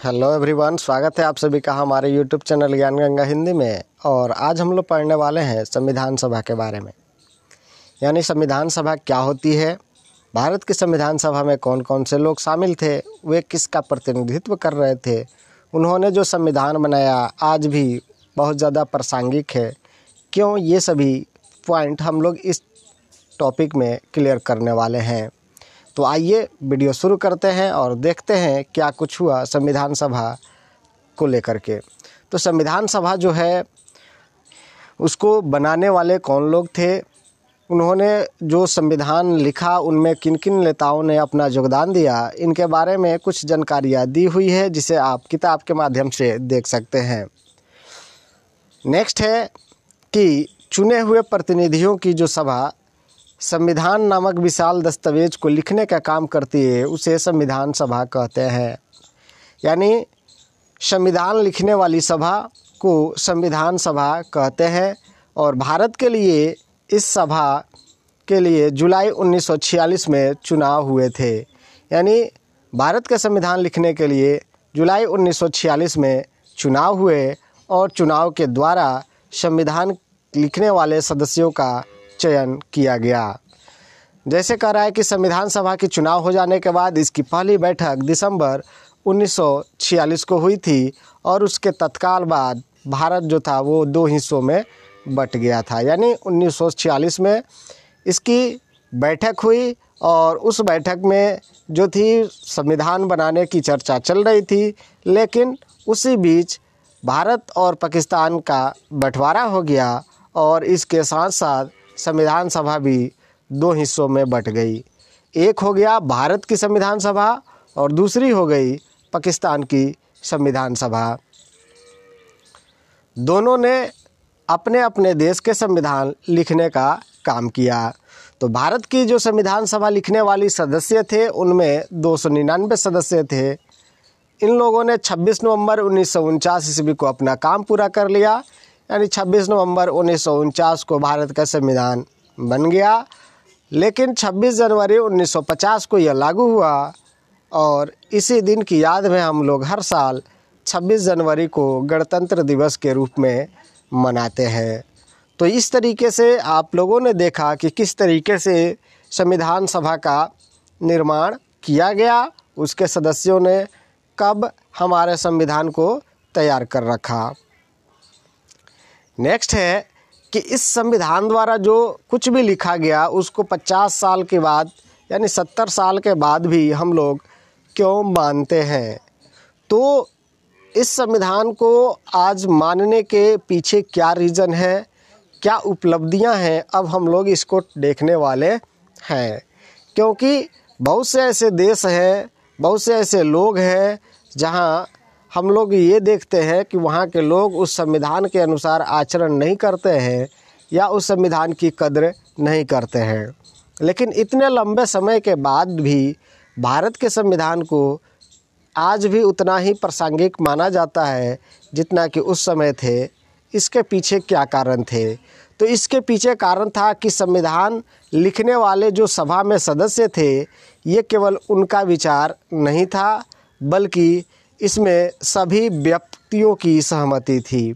Hello everyone, स्वागत है आप सभी का हमारे यूट्यूब चैनल ज्ञान गंगा हिंदी में। और आज हम लोग पढ़ने वाले हैं संविधान सभा के बारे में। यानी संविधान सभा क्या होती है, भारत की संविधान सभा में कौन कौन से लोग शामिल थे, वे किसका प्रतिनिधित्व कर रहे थे, उन्होंने जो संविधान बनाया आज भी बहुत ज़्यादा प्रासंगिक है क्यों, ये सभी पॉइंट हम लोग इस टॉपिक में क्लियर करने वाले हैं। तो आइए वीडियो शुरू करते हैं और देखते हैं क्या कुछ हुआ संविधान सभा को लेकर के। तो संविधान सभा जो है उसको बनाने वाले कौन लोग थे, उन्होंने जो संविधान लिखा उनमें किन किन नेताओं ने अपना योगदान दिया, इनके बारे में कुछ जानकारियाँ दी हुई है जिसे आप किताब के माध्यम से देख सकते हैं। नेक्स्ट है कि चुने हुए प्रतिनिधियों की जो सभा संविधान नामक विशाल दस्तावेज को लिखने का काम करती है उसे संविधान सभा कहते हैं। यानी संविधान लिखने वाली सभा को संविधान सभा कहते हैं। और भारत के लिए इस सभा के लिए जुलाई 1946 में चुनाव हुए थे। यानी भारत के संविधान लिखने के लिए जुलाई 1946 में चुनाव हुए और चुनाव के द्वारा संविधान लिखने वाले सदस्यों का चयन किया गया। जैसे कह रहा है कि संविधान सभा की चुनाव हो जाने के बाद इसकी पहली बैठक दिसंबर 1946 को हुई थी और उसके तत्काल बाद भारत जो था वो दो हिस्सों में बट गया था। यानी 1946 में इसकी बैठक हुई और उस बैठक में जो थी संविधान बनाने की चर्चा चल रही थी, लेकिन उसी बीच भारत और पाकिस्तान का बंटवारा हो गया और इसके साथ साथ संविधान सभा भी दो हिस्सों में बट गई। एक हो गया भारत की संविधान सभा और दूसरी हो गई पाकिस्तान की संविधान सभा। दोनों ने अपने अपने देश के संविधान लिखने का काम किया। तो भारत की जो संविधान सभा लिखने वाली सदस्य थे उनमें 299 सदस्य थे। इन लोगों ने 26 नवंबर 1949 ईस्वी को अपना काम पूरा कर लिया। यानी 26 नवंबर 1949 को भारत का संविधान बन गया। लेकिन 26 जनवरी 1950 को यह लागू हुआ और इसी दिन की याद में हम लोग हर साल 26 जनवरी को गणतंत्र दिवस के रूप में मनाते हैं। तो इस तरीके से आप लोगों ने देखा कि किस तरीके से संविधान सभा का निर्माण किया गया, उसके सदस्यों ने कब हमारे संविधान को तैयार कर रखा। नेक्स्ट है कि इस संविधान द्वारा जो कुछ भी लिखा गया उसको 50 साल के बाद यानी 70 साल के बाद भी हम लोग क्यों मानते हैं। तो इस संविधान को आज मानने के पीछे क्या रीज़न है, क्या उपलब्धियां हैं, अब हम लोग इसको देखने वाले हैं। क्योंकि बहुत से ऐसे देश हैं, बहुत से ऐसे लोग हैं जहां हम लोग ये देखते हैं कि वहाँ के लोग उस संविधान के अनुसार आचरण नहीं करते हैं या उस संविधान की कद्र नहीं करते हैं। लेकिन इतने लंबे समय के बाद भी भारत के संविधान को आज भी उतना ही प्रासंगिक माना जाता है जितना कि उस समय थे। इसके पीछे क्या कारण थे? तो इसके पीछे कारण था कि संविधान लिखने वाले जो सभा में सदस्य थे ये केवल उनका विचार नहीं था, बल्कि इसमें सभी व्यक्तियों की सहमति थी।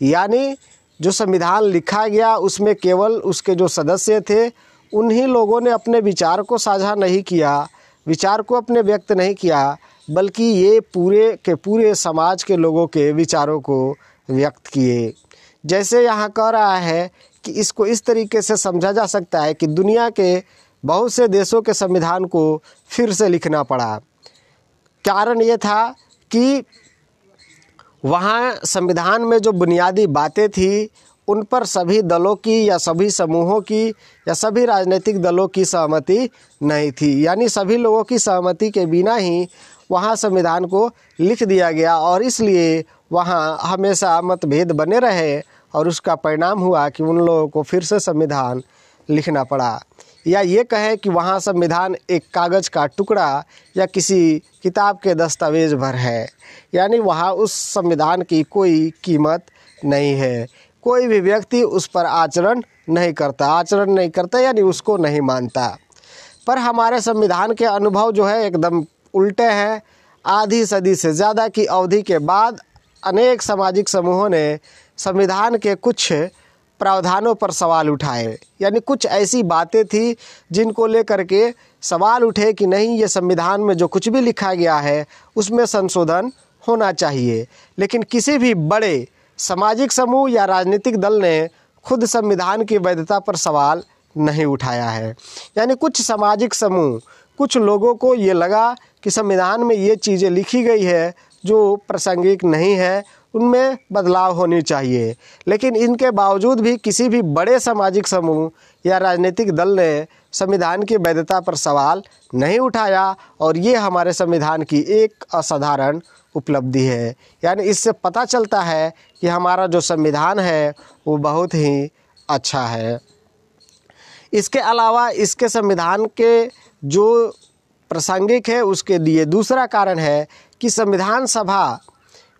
यानी जो संविधान लिखा गया उसमें केवल उसके जो सदस्य थे उन्हीं लोगों ने अपने विचार को साझा नहीं किया, विचार को अपने व्यक्त नहीं किया, बल्कि ये पूरे के पूरे समाज के लोगों के विचारों को व्यक्त किए। जैसे यहाँ कह रहा है कि इसको इस तरीके से समझा जा सकता है कि दुनिया के बहुत से देशों के संविधान को फिर से लिखना पड़ा। कारण ये था कि वहाँ संविधान में जो बुनियादी बातें थी उन पर सभी दलों की या सभी समूहों की या सभी राजनीतिक दलों की सहमति नहीं थी। यानी सभी लोगों की सहमति के बिना ही वहाँ संविधान को लिख दिया गया और इसलिए वहाँ हमेशा मतभेद बने रहे और उसका परिणाम हुआ कि उन लोगों को फिर से संविधान लिखना पड़ा। या ये कहें कि वहाँ संविधान एक कागज़ का टुकड़ा या किसी किताब के दस्तावेज भर है। यानी वहाँ उस संविधान की कोई कीमत नहीं है, कोई भी व्यक्ति उस पर आचरण नहीं करता यानी उसको नहीं मानता। पर हमारे संविधान के अनुभव जो है एकदम उल्टे हैं। आधी सदी से ज़्यादा की अवधि के बाद अनेक सामाजिक समूहों ने संविधान के कुछ प्रावधानों पर सवाल उठाए। यानी कुछ ऐसी बातें थी जिनको लेकर के सवाल उठे कि नहीं, ये संविधान में जो कुछ भी लिखा गया है उसमें संशोधन होना चाहिए। लेकिन किसी भी बड़े सामाजिक समूह या राजनीतिक दल ने खुद संविधान की वैधता पर सवाल नहीं उठाया है। यानी कुछ सामाजिक समूह, कुछ लोगों को ये लगा कि संविधान में ये चीज़ें लिखी गई है जो प्रासंगिक नहीं है, उनमें बदलाव होनी चाहिए। लेकिन इनके बावजूद भी किसी भी बड़े सामाजिक समूह या राजनीतिक दल ने संविधान की वैधता पर सवाल नहीं उठाया, और ये हमारे संविधान की एक असाधारण उपलब्धि है। यानी इससे पता चलता है कि हमारा जो संविधान है वो बहुत ही अच्छा है। इसके अलावा इसके संविधान के जो प्रासंगिक है उसके लिए दूसरा कारण है कि संविधान सभा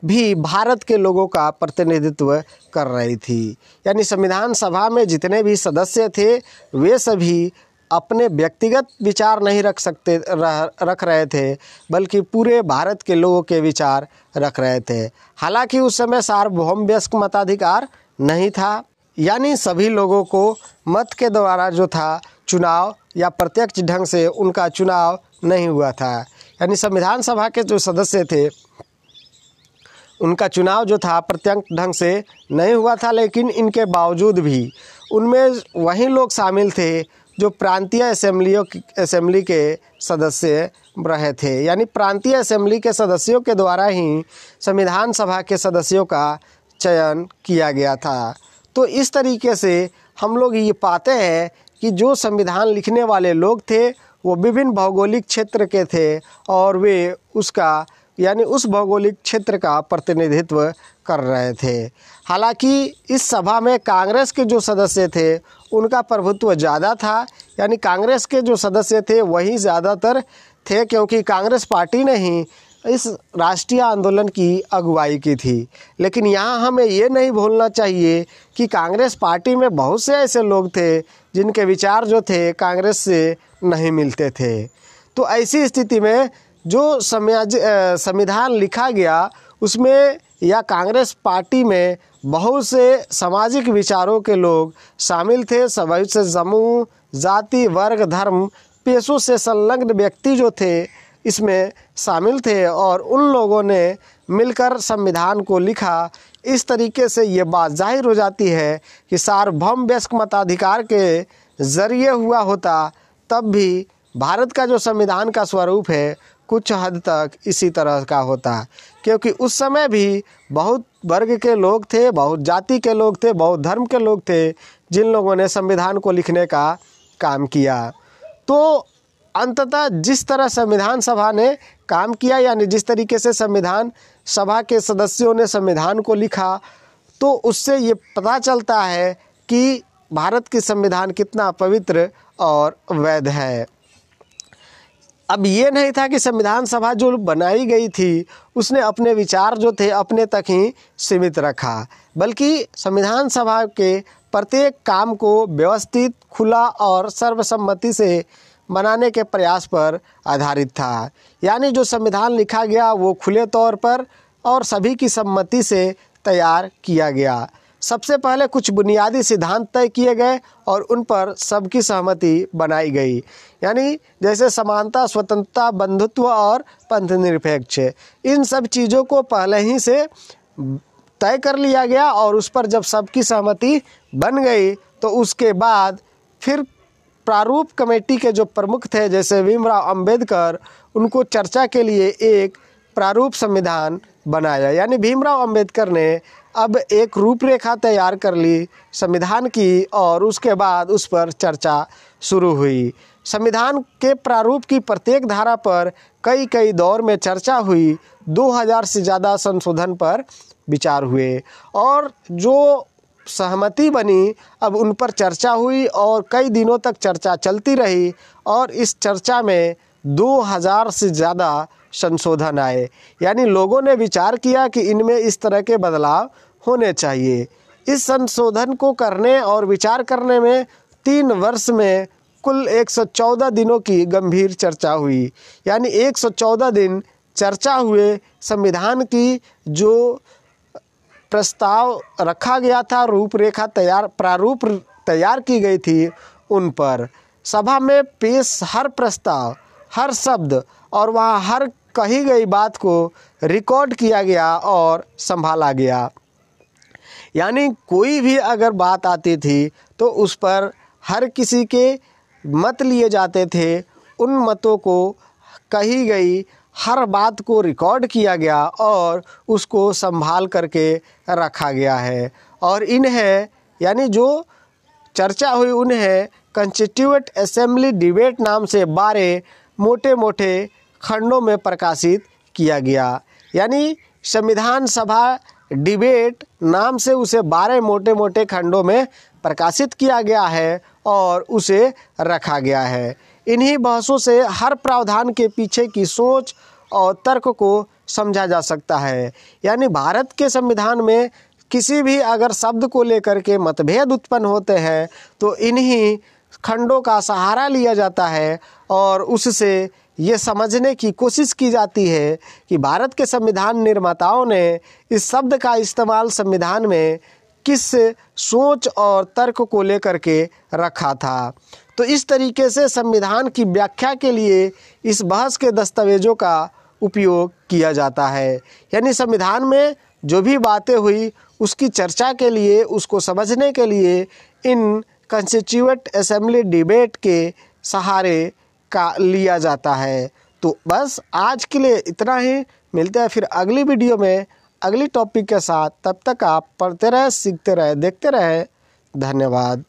भी भारत के लोगों का प्रतिनिधित्व कर रही थी। यानी संविधान सभा में जितने भी सदस्य थे वे सभी अपने व्यक्तिगत विचार नहीं रख रहे थे, बल्कि पूरे भारत के लोगों के विचार रख रहे थे। हालांकि उस समय सार्वभौम वयस्क मताधिकार नहीं था, यानी सभी लोगों को मत के द्वारा जो था चुनाव या प्रत्यक्ष ढंग से उनका चुनाव नहीं हुआ था। यानी संविधान सभा के जो सदस्य थे उनका चुनाव जो था प्रत्यक्ष ढंग से नहीं हुआ था। लेकिन इनके बावजूद भी उनमें वही लोग शामिल थे जो प्रांतीय असेंबली के सदस्य रहे थे। यानी प्रांतीय असेंबली के सदस्यों के द्वारा ही संविधान सभा के सदस्यों का चयन किया गया था। तो इस तरीके से हम लोग ये पाते हैं कि जो संविधान लिखने वाले लोग थे वो विभिन्न भौगोलिक क्षेत्र के थे, और वे उसका यानी उस भौगोलिक क्षेत्र का प्रतिनिधित्व कर रहे थे। हालांकि इस सभा में कांग्रेस के जो सदस्य थे उनका प्रभुत्व ज़्यादा था। यानी कांग्रेस के जो सदस्य थे वही ज़्यादातर थे, क्योंकि कांग्रेस पार्टी ने ही इस राष्ट्रीय आंदोलन की अगुवाई की थी। लेकिन यहाँ हमें ये नहीं भूलना चाहिए कि कांग्रेस पार्टी में बहुत से ऐसे लोग थे जिनके विचार जो थे कांग्रेस से नहीं मिलते थे। तो ऐसी स्थिति में जो संविधान लिखा गया उसमें या कांग्रेस पार्टी में बहुत से सामाजिक विचारों के लोग शामिल थे। सभी से समूह, जाति, वर्ग, धर्म, पेशों से संलग्न व्यक्ति जो थे इसमें शामिल थे, और उन लोगों ने मिलकर संविधान को लिखा। इस तरीके से ये बात जाहिर हो जाती है कि सार्वभौम वयस्क मताधिकार के ज़रिए हुआ होता तब भी भारत का जो संविधान का स्वरूप है कुछ हद तक इसी तरह का होता, क्योंकि उस समय भी बहुत वर्ग के लोग थे, बहुत जाति के लोग थे, बहुत धर्म के लोग थे जिन लोगों ने संविधान को लिखने का काम किया। तो अंततः जिस तरह संविधान सभा ने काम किया, यानी जिस तरीके से संविधान सभा के सदस्यों ने संविधान को लिखा, तो उससे ये पता चलता है कि भारत की संविधान कितना पवित्र और वैध है। अब ये नहीं था कि संविधान सभा जो बनाई गई थी उसने अपने विचार जो थे अपने तक ही सीमित रखा, बल्कि संविधान सभा के प्रत्येक काम को व्यवस्थित, खुला और सर्वसम्मति से बनाने के प्रयास पर आधारित था। यानी जो संविधान लिखा गया वो खुले तौर पर और सभी की सम्मति से तैयार किया गया। सबसे पहले कुछ बुनियादी सिद्धांत तय किए गए और उन पर सबकी सहमति बनाई गई। यानी जैसे समानता, स्वतंत्रता, बंधुत्व और पंथनिरपेक्ष, इन सब चीज़ों को पहले ही से तय कर लिया गया, और उस पर जब सबकी सहमति बन गई तो उसके बाद फिर प्रारूप कमेटी के जो प्रमुख थे जैसे भीमराव अंबेडकर, उनको चर्चा के लिए एक प्रारूप संविधान बनाया। यानी भीमराव अंबेडकर ने अब एक रूपरेखा तैयार कर ली संविधान की, और उसके बाद उस पर चर्चा शुरू हुई। संविधान के प्रारूप की प्रत्येक धारा पर कई दौर में चर्चा हुई। 2000 से ज़्यादा संशोधन पर विचार हुए, और जो सहमति बनी अब उन पर चर्चा हुई और कई दिनों तक चर्चा चलती रही, और इस चर्चा में 2000 से ज़्यादा संशोधन आए। यानी लोगों ने विचार किया कि इनमें इस तरह के बदलाव होने चाहिए। इस संशोधन को करने और विचार करने में 3 वर्ष में कुल 114 दिनों की गंभीर चर्चा हुई। यानी 114 दिन चर्चा हुए संविधान की जो प्रस्ताव रखा गया था, रूपरेखा प्रारूप तैयार की गई थी, उन पर सभा में पेश हर प्रस्ताव, हर शब्द और वहाँ हर कही गई बात को रिकॉर्ड किया गया और संभाला गया। यानी कोई भी अगर बात आती थी तो उस पर हर किसी के मत लिए जाते थे। उन मतों को, कही गई हर बात को रिकॉर्ड किया गया और उसको संभाल करके रखा गया है। और इन्हें, यानी जो चर्चा हुई, उन्हें कॉन्स्टिट्यूएंट असेंबली डिबेट नाम से 12 मोटे मोटे खंडों में प्रकाशित किया गया। यानी संविधान सभा डिबेट नाम से उसे 12 मोटे मोटे खंडों में प्रकाशित किया गया है और उसे रखा गया है। इन्हीं बहसों से हर प्रावधान के पीछे की सोच और तर्क को समझा जा सकता है। यानी भारत के संविधान में किसी भी अगर शब्द को लेकर के मतभेद उत्पन्न होते हैं तो इन्हीं खंडों का सहारा लिया जाता है और उससे ये समझने की कोशिश की जाती है कि भारत के संविधान निर्माताओं ने इस शब्द का इस्तेमाल संविधान में किस सोच और तर्क को लेकर के रखा था। तो इस तरीके से संविधान की व्याख्या के लिए इस बहस के दस्तावेजों का उपयोग किया जाता है। यानी संविधान में जो भी बातें हुई उसकी चर्चा के लिए, उसको समझने के लिए इन कॉन्स्टिट्यूएंट असेंबली डिबेट के सहारे का लिया जाता है। तो बस आज के लिए इतना ही। मिलते हैं फिर अगली वीडियो में अगली टॉपिक के साथ। तब तक आप पढ़ते रहे, सीखते रहे, देखते रहे। धन्यवाद।